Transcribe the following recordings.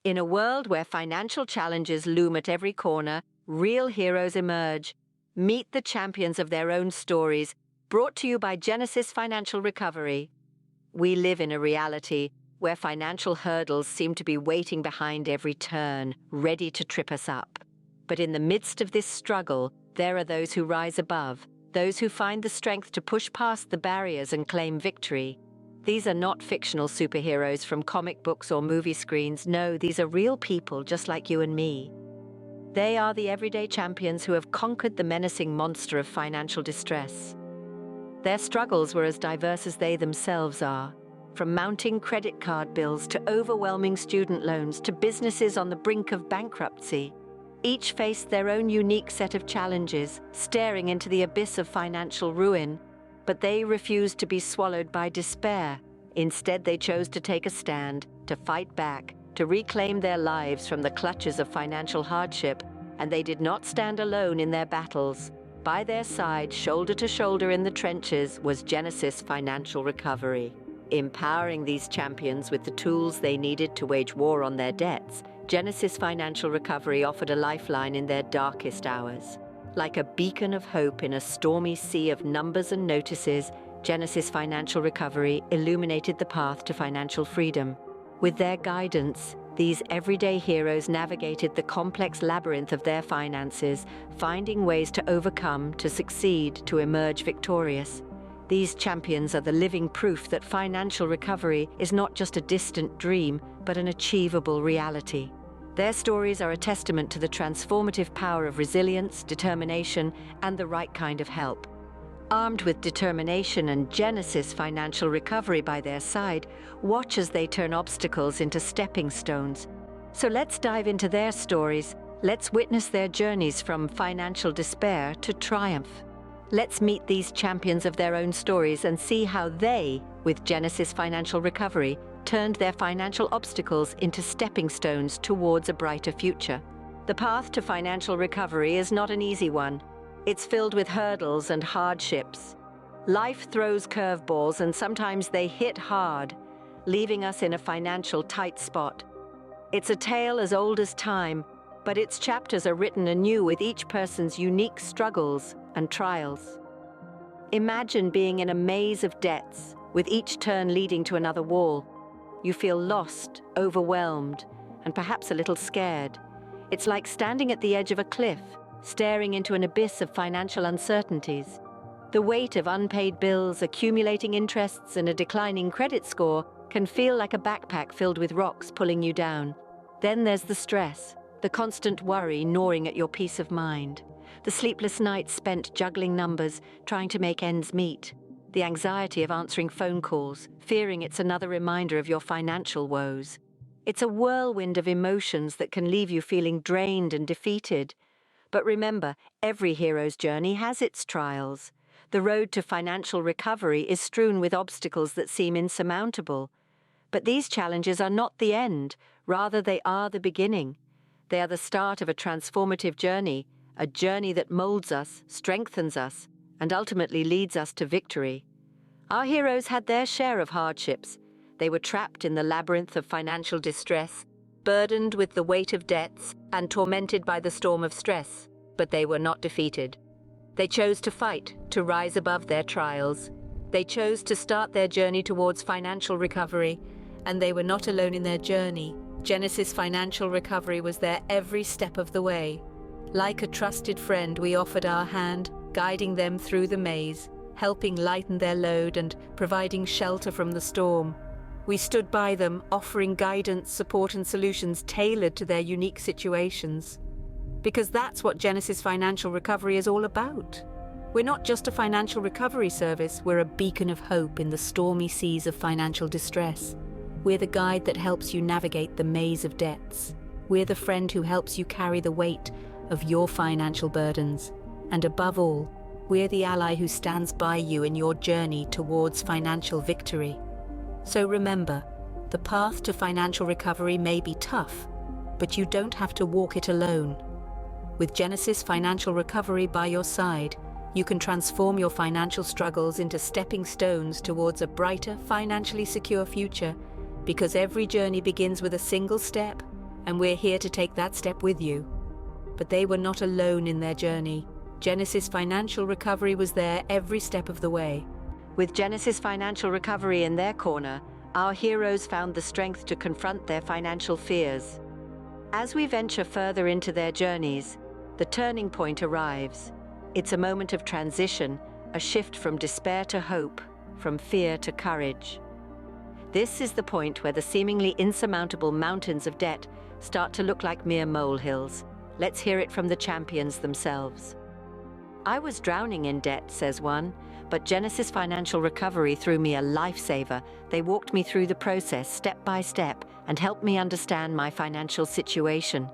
In a world where financial challenges loom at every corner, real heroes emerge. Meet the champions of their own stories, brought to you by Genesis Financial Recovery. We live in a reality where financial hurdles seem to be waiting behind every turn, ready to trip us up. But in the midst of this struggle, there are those who rise above, those who find the strength to push past the barriers and claim victory. These are not fictional superheroes from comic books or movie screens. No, these are real people just like you and me. They are the everyday champions who have conquered the menacing monster of financial distress. Their struggles were as diverse as they themselves are, from mounting credit card bills to overwhelming student loans to businesses on the brink of bankruptcy. Each faced their own unique set of challenges, staring into the abyss of financial ruin. But they refused to be swallowed by despair. Instead, they chose to take a stand, to fight back, to reclaim their lives from the clutches of financial hardship. And they did not stand alone in their battles. By their side, shoulder to shoulder in the trenches, was Genesis Financial Recovery. Empowering these champions with the tools they needed to wage war on their debts, Genesis Financial Recovery offered a lifeline in their darkest hours. Like a beacon of hope in a stormy sea of numbers and notices, Genesis Financial Recovery illuminated the path to financial freedom. With their guidance, these everyday heroes navigated the complex labyrinth of their finances, finding ways to overcome, to succeed, to emerge victorious. These champions are the living proof that financial recovery is not just a distant dream, but an achievable reality. Their stories are a testament to the transformative power of resilience, determination, and the right kind of help. Armed with determination and Genesis Financial Recovery by their side, watch as they turn obstacles into stepping stones. So let's dive into their stories. Let's witness their journeys from financial despair to triumph. Let's meet these champions of their own stories and see how they, with Genesis Financial Recovery, turned their financial obstacles into stepping stones towards a brighter future. The path to financial recovery is not an easy one. It's filled with hurdles and hardships. Life throws curveballs, and sometimes they hit hard, leaving us in a financial tight spot. It's a tale as old as time, but its chapters are written anew with each person's unique struggles and trials. Imagine being in a maze of debts, with each turn leading to another wall. You feel lost, overwhelmed, and perhaps a little scared. It's like standing at the edge of a cliff, staring into an abyss of financial uncertainties. The weight of unpaid bills, accumulating interests, and a declining credit score can feel like a backpack filled with rocks pulling you down. Then there's the stress, the constant worry gnawing at your peace of mind, the sleepless nights spent juggling numbers, trying to make ends meet. The anxiety of answering phone calls, fearing it's another reminder of your financial woes. It's a whirlwind of emotions that can leave you feeling drained and defeated. But remember, every hero's journey has its trials. The road to financial recovery is strewn with obstacles that seem insurmountable. But these challenges are not the end, rather they are the beginning. They are the start of a transformative journey, a journey that molds us, strengthens us, and ultimately leads us to victory. Our heroes had their share of hardships. They were trapped in the labyrinth of financial distress, burdened with the weight of debts and tormented by the storm of stress, but they were not defeated. They chose to fight, to rise above their trials. They chose to start their journey towards financial recovery, and they were not alone in their journey. Genesis Financial Recovery was there every step of the way. Like a trusted friend, we offered our hand, guiding them through the maze, helping lighten their load and providing shelter from the storm. We stood by them, offering guidance, support and solutions tailored to their unique situations. Because that's what Genesis Financial Recovery is all about. We're not just a financial recovery service, we're a beacon of hope in the stormy seas of financial distress. We're the guide that helps you navigate the maze of debts. We're the friend who helps you carry the weight of your financial burdens. And above all, we're the ally who stands by you in your journey towards financial victory. So remember, the path to financial recovery may be tough, but you don't have to walk it alone. With Genesis Financial Recovery by your side, you can transform your financial struggles into stepping stones towards a brighter, financially secure future, because every journey begins with a single step, and we're here to take that step with you. But they were not alone in their journey. Genesis Financial Recovery was there every step of the way. With Genesis Financial Recovery in their corner, our heroes found the strength to confront their financial fears. As we venture further into their journeys, the turning point arrives. It's a moment of transition, a shift from despair to hope, from fear to courage. This is the point where the seemingly insurmountable mountains of debt start to look like mere molehills. Let's hear it from the champions themselves. "I was drowning in debt," says one, "but Genesis Financial Recovery threw me a lifesaver. They walked me through the process step by step and helped me understand my financial situation."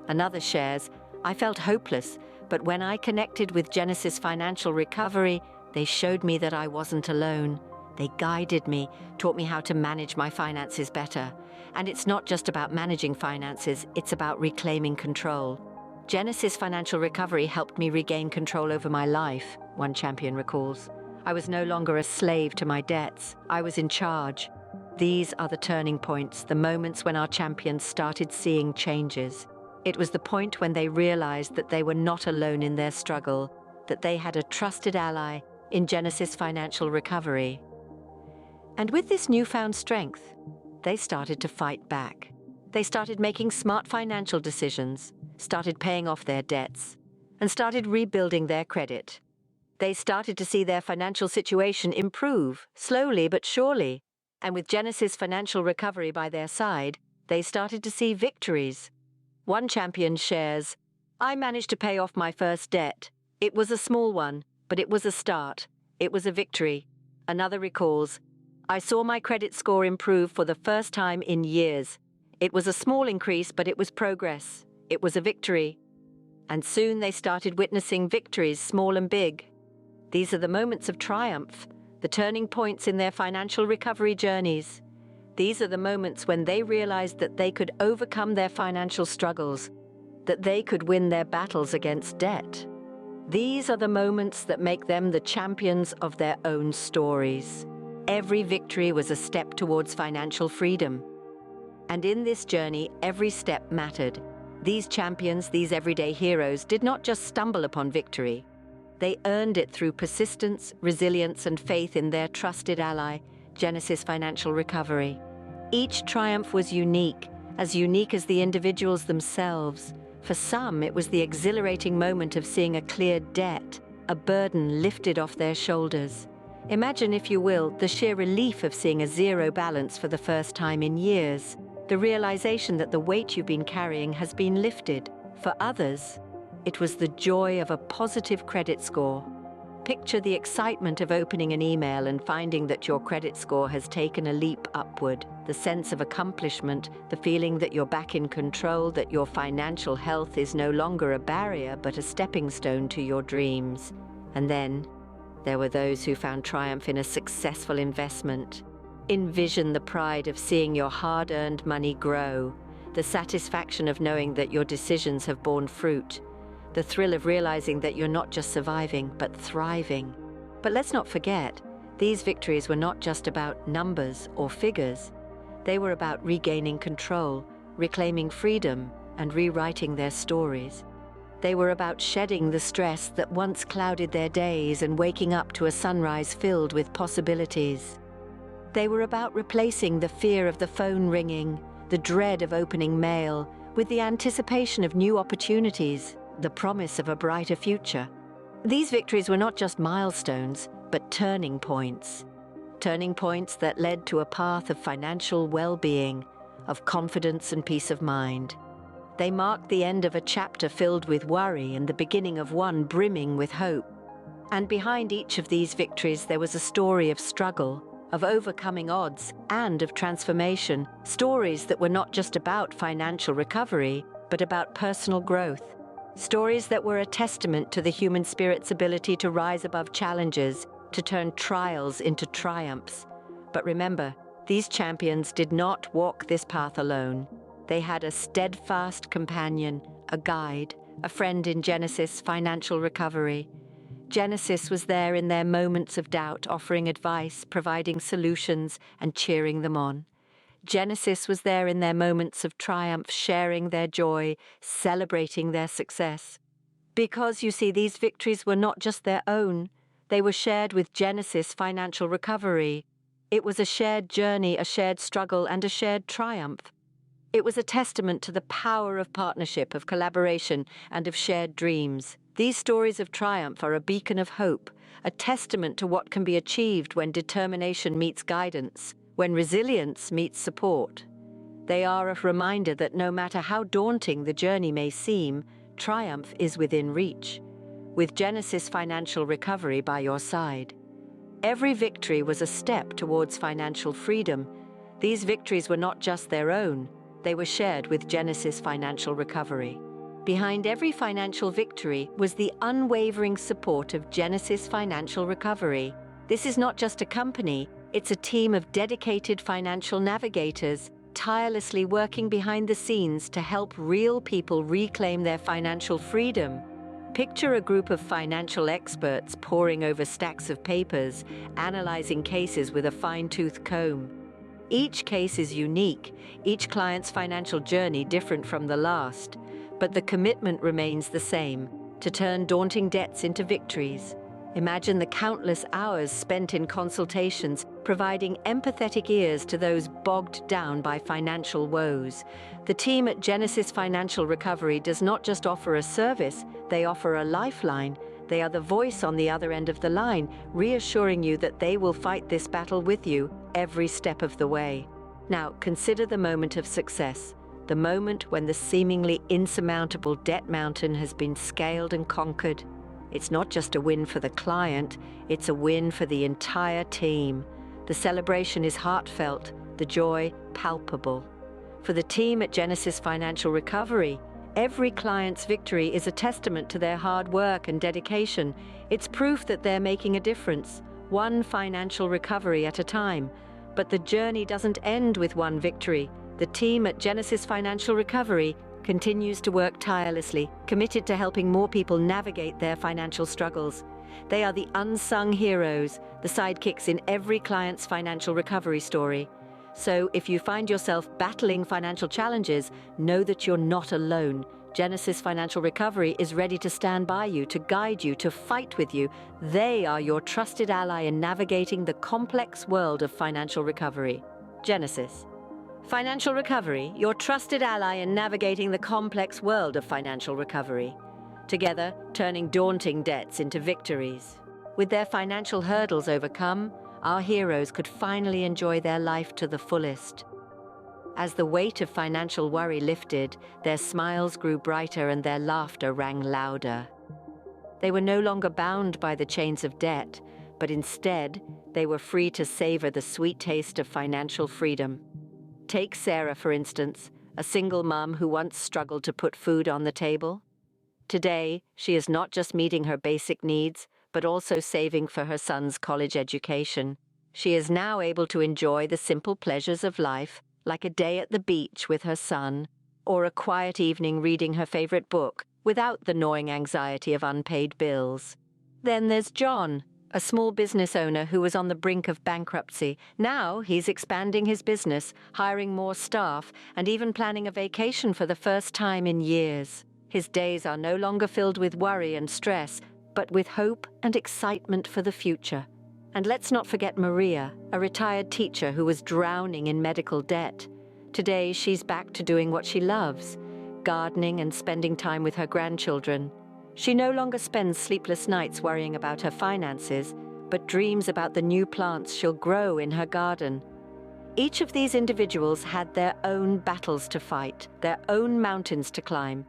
Another shares, "I felt hopeless, but when I connected with Genesis Financial Recovery, they showed me that I wasn't alone. They guided me, taught me how to manage my finances better. And it's not just about managing finances, it's about reclaiming control. Genesis Financial Recovery helped me regain control over my life," one champion recalls. "I was no longer a slave to my debts. I was in charge." These are the turning points, the moments when our champions started seeing changes. It was the point when they realized that they were not alone in their struggle, that they had a trusted ally in Genesis Financial Recovery. And with this newfound strength, they started to fight back. They started making smart financial decisions, started paying off their debts, and started rebuilding their credit. They started to see their financial situation improve, slowly but surely. And with Genesis Financial Recovery by their side, they started to see victories. One champion shares, "I managed to pay off my first debt. It was a small one, but it was a start. It was a victory." Another recalls, "I saw my credit score improve for the first time in years. It was a small increase, but it was progress. It was a victory." And soon they started witnessing victories, small and big. These are the moments of triumph, the turning points in their financial recovery journeys. These are the moments when they realized that they could overcome their financial struggles, that they could win their battles against debt. These are the moments that make them the champions of their own stories. Every victory was a step towards financial freedom. And in this journey, every step mattered. These champions, these everyday heroes, did not just stumble upon victory. They earned it through persistence, resilience, and faith in their trusted ally, Genesis Financial Recovery. Each triumph was unique as the individuals themselves. For some, it was the exhilarating moment of seeing a cleared debt, a burden lifted off their shoulders. Imagine, if you will, the sheer relief of seeing a zero balance for the first time in years. The realization that the weight you've been carrying has been lifted. For others, it was the joy of a positive credit score. Picture the excitement of opening an email and finding that your credit score has taken a leap upward, the sense of accomplishment, the feeling that you're back in control, that your financial health is no longer a barrier but a stepping stone to your dreams. And then, there were those who found triumph in a successful investment. Envision the pride of seeing your hard-earned money grow, the satisfaction of knowing that your decisions have borne fruit, the thrill of realizing that you're not just surviving, but thriving. But let's not forget, these victories were not just about numbers or figures. They were about regaining control, reclaiming freedom, and rewriting their stories. They were about shedding the stress that once clouded their days and waking up to a sunrise filled with possibilities. They were about replacing the fear of the phone ringing, the dread of opening mail, with the anticipation of new opportunities, the promise of a brighter future. These victories were not just milestones, but turning points. Turning points that led to a path of financial well-being, of confidence and peace of mind. They marked the end of a chapter filled with worry and the beginning of one brimming with hope. And behind each of these victories there was a story of struggle, of overcoming odds, and of transformation. Stories that were not just about financial recovery, but about personal growth. Stories that were a testament to the human spirit's ability to rise above challenges, to turn trials into triumphs. But remember, these champions did not walk this path alone. They had a steadfast companion, a guide, a friend in Genesis Financial Recovery. Genesis was there in their moments of doubt, offering advice, providing solutions, and cheering them on. Genesis was there in their moments of triumph, sharing their joy, celebrating their success. Because, you see, these victories were not just their own, they were shared with Genesis Financial Recovery. It was a shared journey, a shared struggle, and a shared triumph. It was a testament to the power of partnership, of collaboration, and of shared dreams. These stories of triumph are a beacon of hope, a testament to what can be achieved when determination meets guidance, when resilience meets support. They are a reminder that no matter how daunting the journey may seem, triumph is within reach, with Genesis Financial Recovery by your side. Every victory was a step towards financial freedom. These victories were not just their own, they were shared with Genesis Financial Recovery. Behind every financial victory was the unwavering support of Genesis Financial Recovery. This is not just a company, it's a team of dedicated financial navigators, tirelessly working behind the scenes to help real people reclaim their financial freedom. Picture a group of financial experts poring over stacks of papers, analyzing cases with a fine-tooth comb. Each case is unique, each client's financial journey different from the last, but the commitment remains the same: to turn daunting debts into victories. Imagine the countless hours spent in consultations, providing empathetic ears to those bogged down by financial woes. The team at Genesis Financial Recovery does not just offer a service, they offer a lifeline. They are the voice on the other end of the line, reassuring you that they will fight this battle with you every step of the way. Now, consider the moment of success, the moment when the seemingly insurmountable debt mountain has been scaled and conquered. It's not just a win for the client, it's a win for the entire team. The celebration is heartfelt, the joy palpable. For the team at Genesis Financial Recovery, every client's victory is a testament to their hard work and dedication. It's proof that they're making a difference, one financial recovery at a time. But the journey doesn't end with one victory. The team at Genesis Financial Recovery continues to work tirelessly, committed to helping more people navigate their financial struggles. They are the unsung heroes, the sidekicks in every client's financial recovery story. So if you find yourself battling financial challenges, know that you're not alone. Genesis Financial Recovery is ready to stand by you, to guide you, to fight with you. They are your trusted ally in navigating the complex world of financial recovery. Genesis Financial Recovery, your trusted ally in navigating the complex world of financial recovery. Together, turning daunting debts into victories. With their financial hurdles overcome, our heroes could finally enjoy their life to the fullest. As the weight of financial worry lifted, their smiles grew brighter and their laughter rang louder. They were no longer bound by the chains of debt, but instead, they were free to savor the sweet taste of financial freedom. Take Sarah, for instance, a single mom who once struggled to put food on the table. Today, she is not just meeting her basic needs, but also saving for her son's college education. She is now able to enjoy the simple pleasures of life, like a day at the beach with her son, or a quiet evening reading her favorite book, without the gnawing anxiety of unpaid bills. Then there's John, a small business owner who was on the brink of bankruptcy. Now he's expanding his business, hiring more staff, and even planning a vacation for the first time in years. His days are no longer filled with worry and stress, but with hope and excitement for the future. And let's not forget Maria, a retired teacher who was drowning in medical debt. Today she's back to doing what she loves, gardening and spending time with her grandchildren. She no longer spends sleepless nights worrying about her finances, but dreams about the new plants she'll grow in her garden. Each of these individuals had their own battles to fight, their own mountains to climb.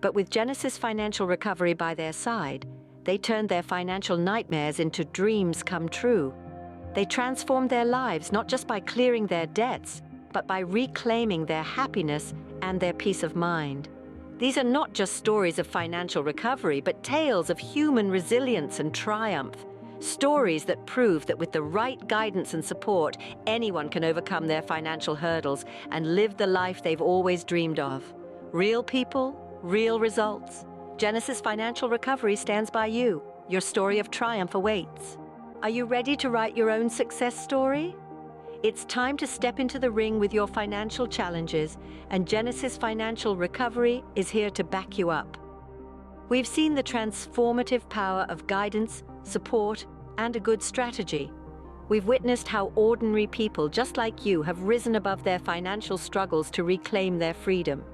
But with Genesis Financial Recovery by their side, they turned their financial nightmares into dreams come true. They transformed their lives not just by clearing their debts, but by reclaiming their happiness and their peace of mind. These are not just stories of financial recovery, but tales of human resilience and triumph. Stories that prove that with the right guidance and support, anyone can overcome their financial hurdles and live the life they've always dreamed of. Real people, real results. Genesis Financial Recovery stands by you. Your story of triumph awaits. Are you ready to write your own success story? It's time to step into the ring with your financial challenges, and Genesis Financial Recovery is here to back you up. We've seen the transformative power of guidance, support, and a good strategy. We've witnessed how ordinary people just like you have risen above their financial struggles to reclaim their freedom.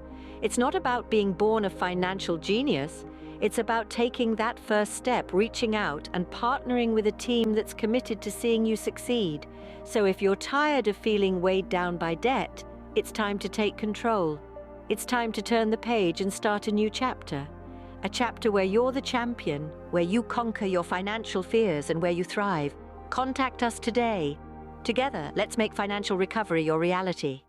It's not about being born a financial genius. It's about taking that first step, reaching out and partnering with a team that's committed to seeing you succeed. So if you're tired of feeling weighed down by debt, it's time to take control. It's time to turn the page and start a new chapter. A chapter where you're the champion, where you conquer your financial fears and where you thrive. Contact us today. Together, let's make financial recovery your reality.